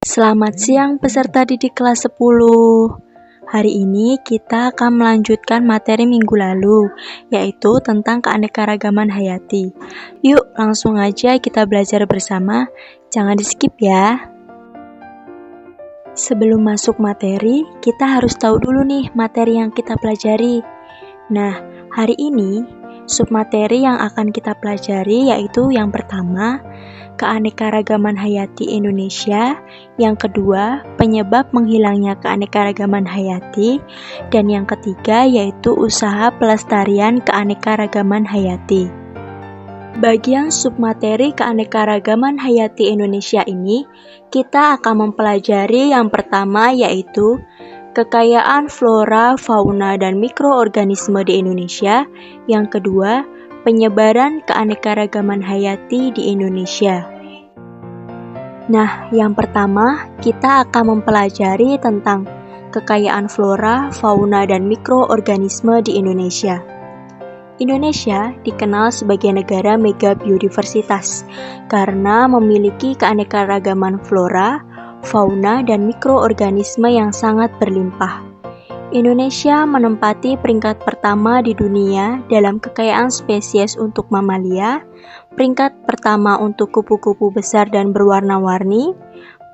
Selamat siang peserta didik kelas 10. Hari ini kita akan melanjutkan materi minggu lalu, yaitu tentang keanekaragaman hayati. Yuk langsung aja kita belajar bersama, jangan di skip ya. Sebelum masuk materi, kita harus tahu dulu nih materi yang kita pelajari. Nah, hari ini submateri yang akan kita pelajari yaitu yang pertama, keanekaragaman hayati Indonesia, yang kedua, penyebab menghilangnya keanekaragaman hayati, dan yang ketiga yaitu usaha pelestarian keanekaragaman hayati. Bagian submateri keanekaragaman hayati Indonesia ini, kita akan mempelajari yang pertama yaitu kekayaan flora, fauna, dan mikroorganisme di Indonesia, yang kedua, penyebaran keanekaragaman hayati di Indonesia. Nah, yang pertama, kita akan mempelajari tentang kekayaan flora, fauna, dan mikroorganisme di Indonesia. Indonesia dikenal sebagai negara mega biodiversitas karena memiliki keanekaragaman flora, fauna, dan mikroorganisme yang sangat berlimpah. Indonesia menempati peringkat pertama di dunia dalam kekayaan spesies untuk mamalia, peringkat pertama untuk kupu-kupu besar dan berwarna-warni,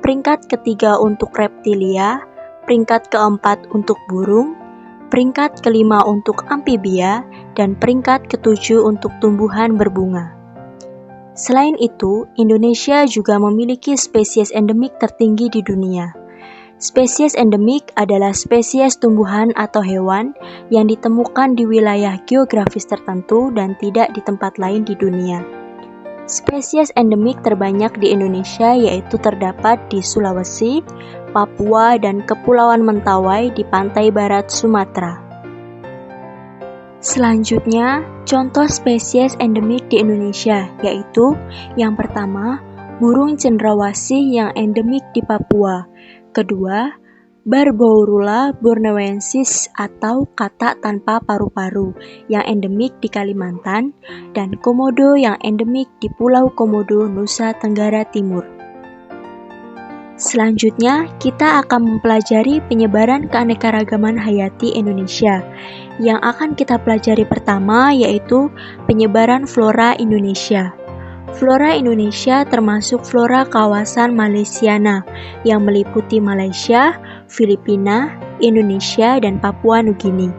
peringkat ketiga untuk reptilia, peringkat keempat untuk burung, peringkat kelima untuk amfibia, dan peringkat ketujuh untuk tumbuhan berbunga. Selain itu, Indonesia juga memiliki spesies endemik tertinggi di dunia. Spesies endemik adalah spesies tumbuhan atau hewan yang ditemukan di wilayah geografis tertentu dan tidak di tempat lain di dunia. Spesies endemik terbanyak di Indonesia yaitu terdapat di Sulawesi, Papua, dan Kepulauan Mentawai di pantai barat Sumatera. Selanjutnya, contoh spesies endemik di Indonesia yaitu yang pertama, burung cendrawasih yang endemik di Papua. Kedua, Barbourula borneoensis atau katak tanpa paru-paru yang endemik di Kalimantan, dan komodo yang endemik di Pulau Komodo, Nusa Tenggara Timur. Selanjutnya, kita akan mempelajari penyebaran keanekaragaman hayati Indonesia. Yang akan kita pelajari pertama yaitu penyebaran flora Indonesia. Flora Indonesia termasuk flora kawasan Malaysiana yang meliputi Malaysia, Filipina, Indonesia, dan Papua Nugini.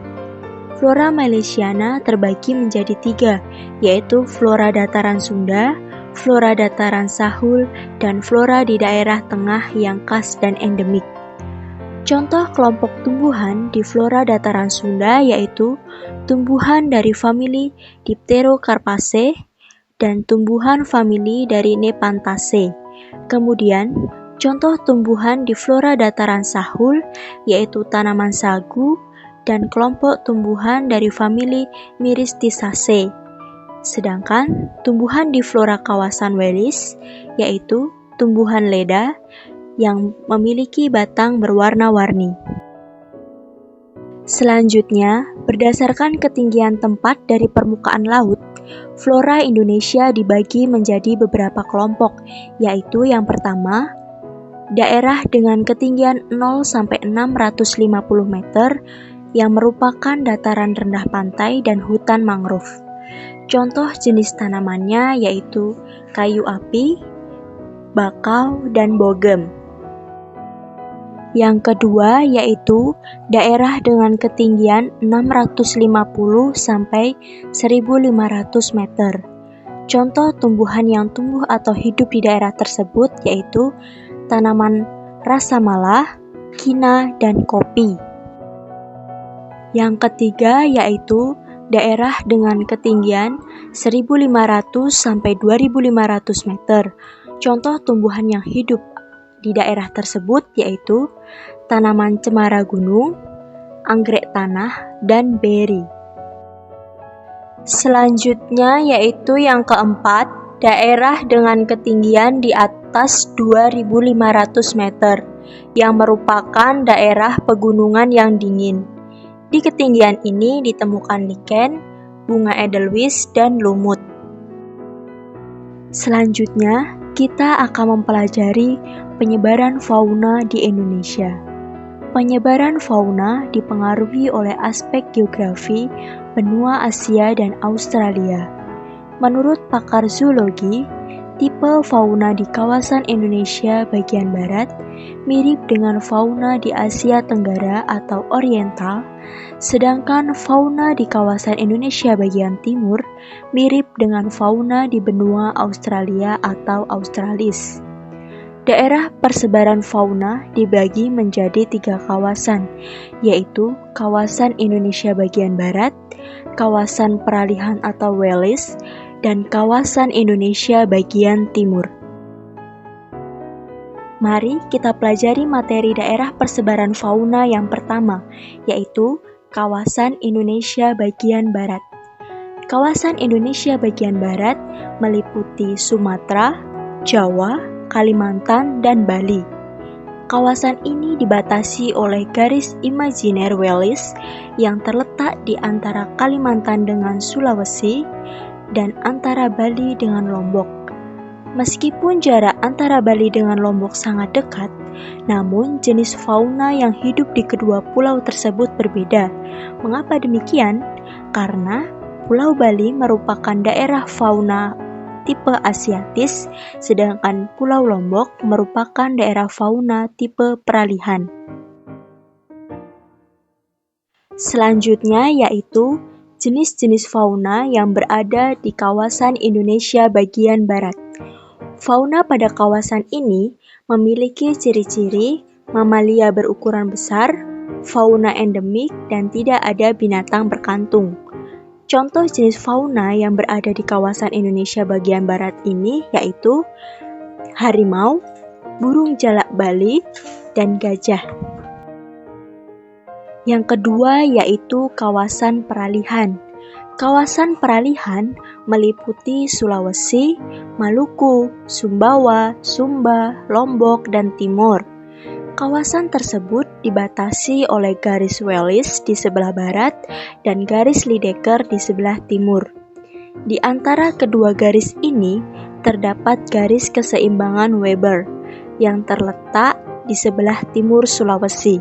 Flora Malaysiana terbagi menjadi 3, yaitu flora dataran Sunda, flora dataran Sahul, dan flora di daerah tengah yang khas dan endemik. Contoh kelompok tumbuhan di flora dataran Sunda yaitu tumbuhan dari famili Dipterocarpaceae, dan tumbuhan famili dari Nepanthaceae. Kemudian, contoh tumbuhan di flora dataran Sahul yaitu tanaman sagu dan kelompok tumbuhan dari famili Myristisaceae. Sedangkan tumbuhan di flora kawasan Wales yaitu tumbuhan leda yang memiliki batang berwarna-warni. Selanjutnya, berdasarkan ketinggian tempat dari permukaan laut, flora Indonesia dibagi menjadi beberapa kelompok, yaitu yang pertama, daerah dengan ketinggian 0-650 meter yang merupakan dataran rendah pantai dan hutan mangrove. Contoh jenis tanamannya yaitu kayu api, bakau, dan bogem. Yang kedua yaitu daerah dengan ketinggian 650 sampai 1.500 meter. Contoh tumbuhan yang tumbuh atau hidup di daerah tersebut yaitu tanaman rasamala, kina, dan kopi. Yang ketiga yaitu daerah dengan ketinggian 1.500 sampai 2.500 meter. Contoh tumbuhan yang hidup di daerah tersebut yaitu tanaman cemara gunung, anggrek tanah, dan beri. Selanjutnya yaitu yang keempat, daerah dengan ketinggian di atas 2.500 meter yang merupakan daerah pegunungan yang dingin. Di ketinggian ini ditemukan lichen, bunga edelweiss, dan lumut. Selanjutnya, kita akan mempelajari penyebaran fauna di Indonesia. Penyebaran fauna dipengaruhi oleh aspek geografi benua Asia dan Australia. Menurut pakar zoologi, tipe fauna di kawasan Indonesia bagian barat mirip dengan fauna di Asia Tenggara atau Oriental, sedangkan fauna di kawasan Indonesia bagian timur mirip dengan fauna di benua Australia atau Australis. Daerah persebaran fauna dibagi menjadi 3 kawasan, yaitu kawasan Indonesia bagian barat, kawasan peralihan atau Wales, dan kawasan Indonesia bagian timur. Mari kita pelajari materi daerah persebaran fauna yang pertama, yaitu kawasan Indonesia bagian barat. Kawasan Indonesia bagian barat meliputi Sumatera, Jawa, Kalimantan, dan Bali. Kawasan ini dibatasi oleh garis imajiner Wales yang terletak di antara Kalimantan dengan Sulawesi dan antara Bali dengan Lombok. Meskipun jarak antara Bali dengan Lombok sangat dekat, namun jenis fauna yang hidup di kedua pulau tersebut berbeda. Mengapa demikian? Karena Pulau Bali merupakan daerah fauna tipe asiatis, sedangkan Pulau Lombok merupakan daerah fauna tipe peralihan. Selanjutnya yaitu jenis-jenis fauna yang berada di kawasan Indonesia bagian barat. Fauna pada kawasan ini memiliki ciri-ciri mamalia berukuran besar, fauna endemik, dan tidak ada binatang berkantung. Contoh jenis fauna yang berada di kawasan Indonesia bagian barat ini yaitu harimau, burung jalak Bali, dan gajah. Yang kedua yaitu kawasan peralihan. Kawasan peralihan meliputi Sulawesi, Maluku, Sumbawa, Sumba, Lombok, dan Timor. Kawasan tersebut dibatasi oleh garis Wales di sebelah barat dan garis Lydekker di sebelah timur. Di antara kedua garis ini terdapat garis keseimbangan Weber yang terletak di sebelah timur Sulawesi.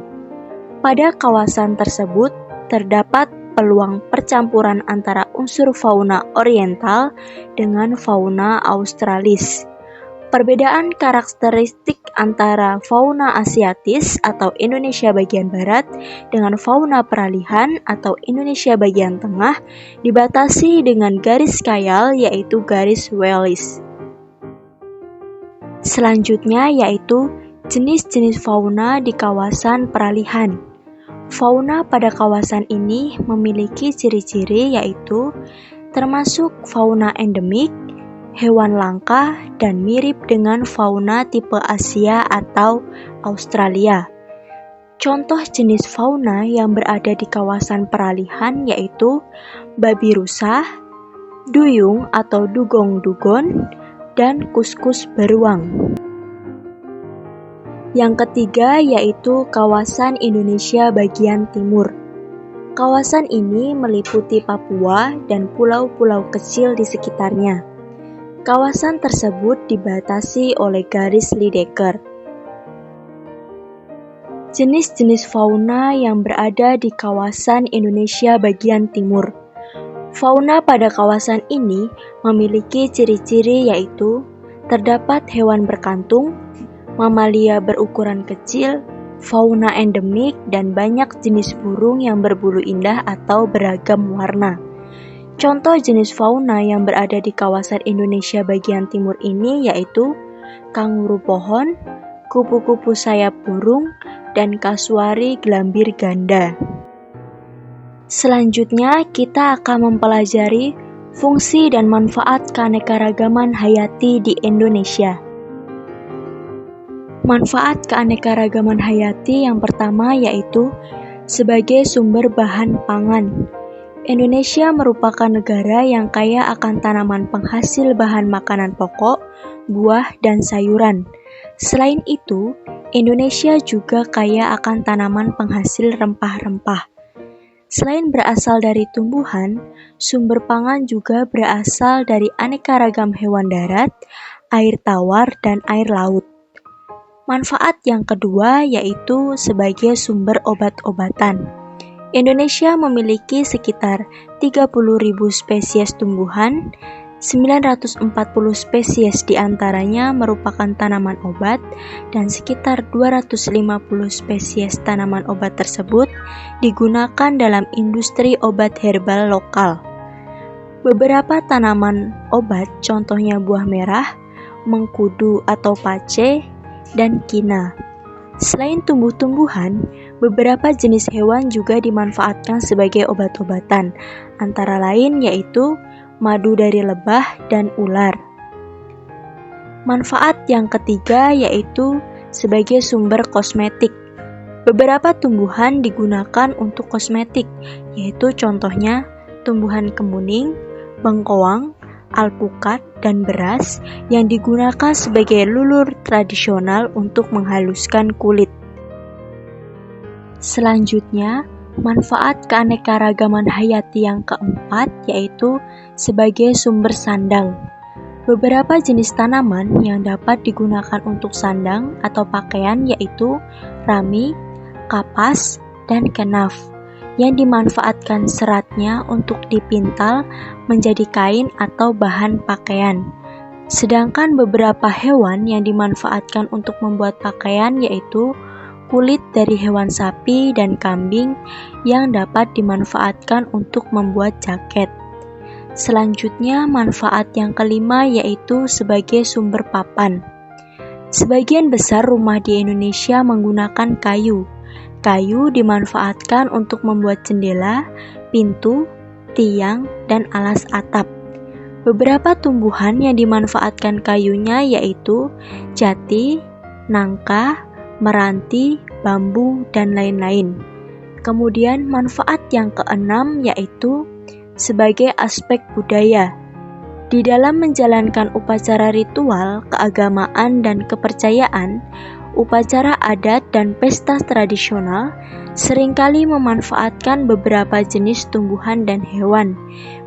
Pada kawasan tersebut terdapat peluang percampuran antara unsur fauna oriental dengan fauna australis. Perbedaan karakteristik antara fauna asiatis atau Indonesia bagian barat dengan fauna peralihan atau Indonesia bagian tengah dibatasi dengan garis khayal yaitu garis Wales. Selanjutnya yaitu jenis-jenis fauna di kawasan peralihan. Fauna pada kawasan ini memiliki ciri-ciri yaitu termasuk fauna endemik, hewan langka, dan mirip dengan fauna tipe Asia atau Australia. Contoh jenis fauna yang berada di kawasan peralihan yaitu babi rusa, duyung atau dugong dugon, dan kuskus beruang. Yang ketiga yaitu kawasan Indonesia bagian timur. Kawasan ini meliputi Papua dan pulau-pulau kecil di sekitarnya. Kawasan tersebut dibatasi oleh garis Lydekker. Jenis-jenis fauna yang berada di kawasan Indonesia bagian timur. Fauna pada kawasan ini memiliki ciri-ciri yaitu terdapat hewan berkantung, mamalia berukuran kecil, fauna endemik, dan banyak jenis burung yang berbulu indah atau beragam warna. Contoh jenis fauna yang berada di kawasan Indonesia bagian timur ini yaitu kanguru pohon, kupu-kupu sayap burung, dan kasuari gelambir ganda. Selanjutnya kita akan mempelajari fungsi dan manfaat keanekaragaman hayati di Indonesia. Manfaat keanekaragaman hayati yang pertama yaitu sebagai sumber bahan pangan. Indonesia merupakan negara yang kaya akan tanaman penghasil bahan makanan pokok, buah, dan sayuran. Selain itu, Indonesia juga kaya akan tanaman penghasil rempah-rempah. Selain berasal dari tumbuhan, sumber pangan juga berasal dari aneka ragam hewan darat, air tawar, dan air laut. Manfaat yang kedua yaitu sebagai sumber obat-obatan. Indonesia memiliki sekitar 30.000 spesies tumbuhan, 940 spesies diantaranya merupakan tanaman obat, dan sekitar 250 spesies tanaman obat tersebut digunakan dalam industri obat herbal lokal. Beberapa tanaman obat, contohnya buah merah, mengkudu atau pace, dan kina. Selain tumbuh-tumbuhan, beberapa jenis hewan juga dimanfaatkan sebagai obat-obatan, antara lain yaitu madu dari lebah dan ular. Manfaat yang ketiga yaitu sebagai sumber kosmetik. Beberapa tumbuhan digunakan untuk kosmetik, yaitu contohnya tumbuhan kemuning, bengkoang, alpukat, dan beras yang digunakan sebagai lulur tradisional untuk menghaluskan kulit. Selanjutnya, manfaat keanekaragaman hayati yang keempat yaitu sebagai sumber sandang. Beberapa jenis tanaman yang dapat digunakan untuk sandang atau pakaian yaitu rami, kapas, dan kenaf yang dimanfaatkan seratnya untuk dipintal menjadi kain atau bahan pakaian. Sedangkan beberapa hewan yang dimanfaatkan untuk membuat pakaian yaitu kulit dari hewan sapi dan kambing yang dapat dimanfaatkan untuk membuat jaket. Selanjutnya, manfaat yang kelima yaitu sebagai sumber papan. Sebagian besar rumah di Indonesia menggunakan kayu. Kayu dimanfaatkan untuk membuat jendela, pintu, tiang, dan alas atap. Beberapa tumbuhan yang dimanfaatkan kayunya yaitu jati, nangka, meranti, bambu, dan lain-lain. Kemudian manfaat yang keenam yaitu sebagai aspek budaya. Di dalam menjalankan upacara ritual, keagamaan, dan kepercayaan, upacara adat dan pesta tradisional seringkali memanfaatkan beberapa jenis tumbuhan dan hewan.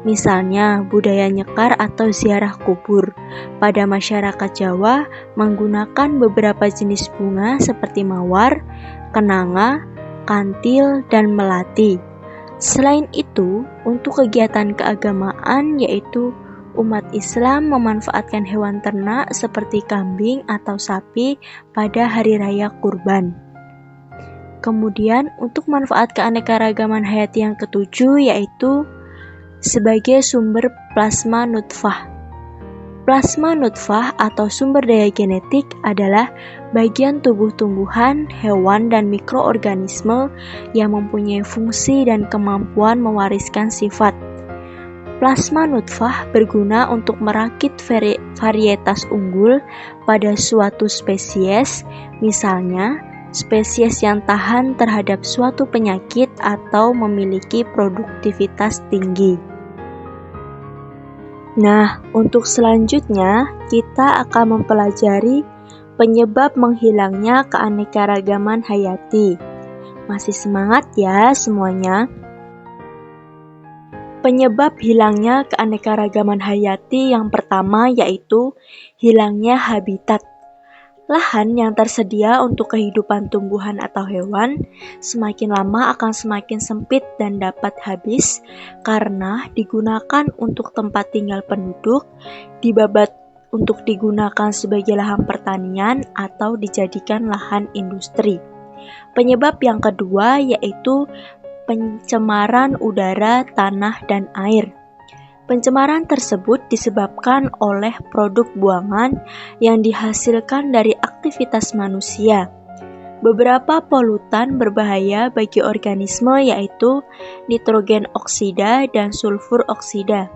Misalnya, budaya nyekar atau ziarah kubur. Pada masyarakat Jawa, menggunakan beberapa jenis bunga seperti mawar, kenanga, kantil, dan melati. Selain itu, untuk kegiatan keagamaan yaitu umat Islam memanfaatkan hewan ternak seperti kambing atau sapi pada hari raya Kurban. Kemudian, untuk manfaat keanekaragaman hayati yang ketujuh yaitu sebagai sumber plasma nutfah. Plasma nutfah atau sumber daya genetik adalah bagian tubuh tumbuhan, hewan, dan mikroorganisme yang mempunyai fungsi dan kemampuan mewariskan sifat. Plasma nutfah berguna untuk merakit varietas unggul pada suatu spesies, misalnya spesies yang tahan terhadap suatu penyakit atau memiliki produktivitas tinggi. Nah, untuk selanjutnya kita akan mempelajari penyebab menghilangnya keanekaragaman hayati. Masih semangat ya semuanya? Penyebab hilangnya keanekaragaman hayati yang pertama yaitu hilangnya habitat. Lahan yang tersedia untuk kehidupan tumbuhan atau hewan semakin lama akan semakin sempit dan dapat habis karena digunakan untuk tempat tinggal penduduk, dibabat untuk digunakan sebagai lahan pertanian atau dijadikan lahan industri. Penyebab yang kedua yaitu pencemaran udara, tanah, dan air. Pencemaran tersebut disebabkan oleh produk buangan yang dihasilkan dari aktivitas manusia. Beberapa polutan berbahaya bagi organisme yaitu nitrogen oksida dan sulfur oksida.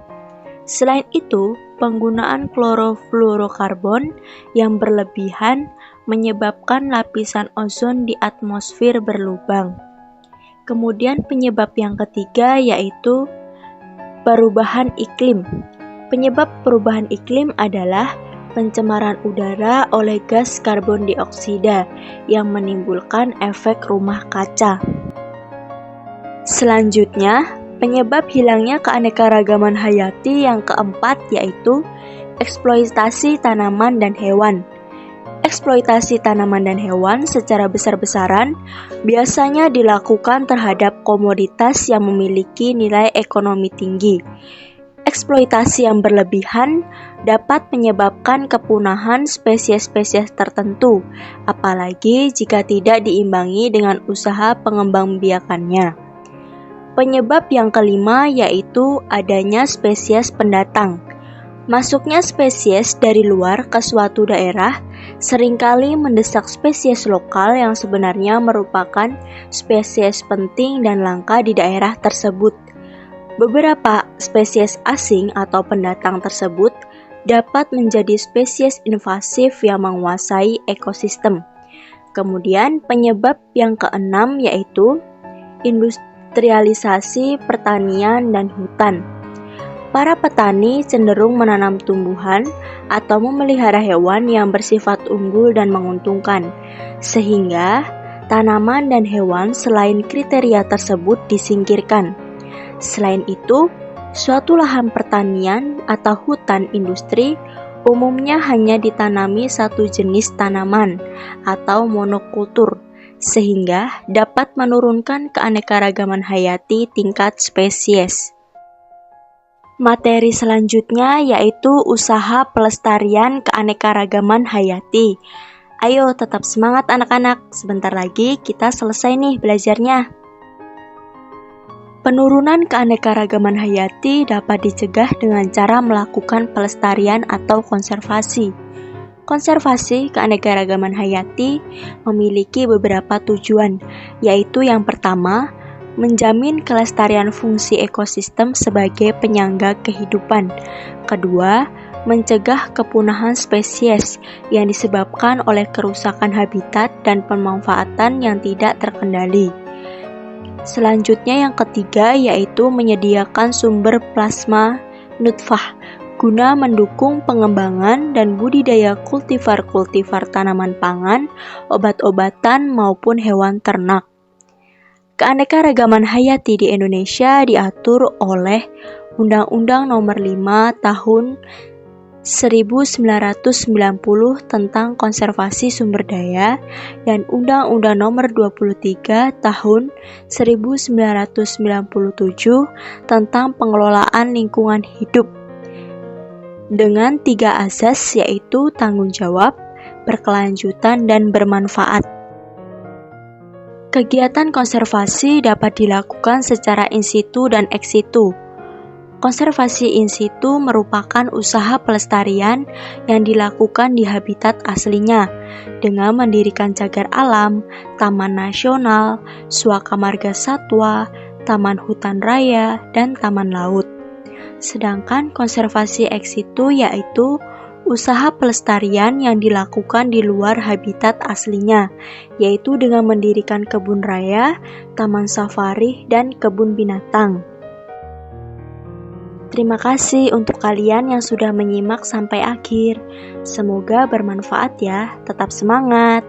Selain itu, penggunaan klorofluorokarbon yang berlebihan menyebabkan lapisan ozon di atmosfer berlubang. Kemudian penyebab yang ketiga yaitu perubahan iklim. Penyebab perubahan iklim adalah pencemaran udara oleh gas karbon dioksida yang menimbulkan efek rumah kaca. Selanjutnya, penyebab hilangnya keanekaragaman hayati yang keempat yaitu eksploitasi tanaman dan hewan. Eksploitasi tanaman dan hewan secara besar-besaran biasanya dilakukan terhadap komoditas yang memiliki nilai ekonomi tinggi. Eksploitasi yang berlebihan dapat menyebabkan kepunahan spesies-spesies tertentu, apalagi jika tidak diimbangi dengan usaha pengembangbiakannya. Penyebab yang kelima yaitu adanya spesies pendatang. Masuknya spesies dari luar ke suatu daerah seringkali mendesak spesies lokal yang sebenarnya merupakan spesies penting dan langka di daerah tersebut. Beberapa spesies asing atau pendatang tersebut dapat menjadi spesies invasif yang menguasai ekosistem. Kemudian penyebab yang keenam yaitu industrialisasi pertanian dan hutan. Para petani cenderung menanam tumbuhan atau memelihara hewan yang bersifat unggul dan menguntungkan, sehingga tanaman dan hewan selain kriteria tersebut disingkirkan. Selain itu, suatu lahan pertanian atau hutan industri umumnya hanya ditanami satu jenis tanaman atau monokultur, sehingga dapat menurunkan keanekaragaman hayati tingkat spesies. Materi selanjutnya yaitu usaha pelestarian keanekaragaman hayati. Ayo tetap semangat anak-anak, sebentar lagi kita selesai nih belajarnya. Penurunan keanekaragaman hayati dapat dicegah dengan cara melakukan pelestarian atau konservasi. Konservasi keanekaragaman hayati memiliki beberapa tujuan, yaitu yang pertama, menjamin kelestarian fungsi ekosistem sebagai penyangga kehidupan. Kedua, mencegah kepunahan spesies yang disebabkan oleh kerusakan habitat dan pemanfaatan yang tidak terkendali. Selanjutnya yang ketiga yaitu menyediakan sumber plasma nutfah guna mendukung pengembangan dan budidaya kultivar-kultivar tanaman pangan, obat-obatan maupun hewan ternak. Keanekaragaman hayati di Indonesia diatur oleh Undang-Undang Nomor 5 Tahun 1990 tentang Konservasi Sumber Daya dan Undang-Undang Nomor 23 Tahun 1997 tentang Pengelolaan Lingkungan Hidup dengan 3 azas yaitu tanggung jawab, berkelanjutan, dan bermanfaat. Kegiatan konservasi dapat dilakukan secara in situ dan ex situ. Konservasi in situ merupakan usaha pelestarian yang dilakukan di habitat aslinya dengan mendirikan cagar alam, taman nasional, suaka marga satwa, taman hutan raya, dan taman laut. Sedangkan konservasi ex situ yaitu usaha pelestarian yang dilakukan di luar habitat aslinya, yaitu dengan mendirikan kebun raya, taman safari, dan kebun binatang. Terima kasih untuk kalian yang sudah menyimak sampai akhir. Semoga bermanfaat ya, tetap semangat!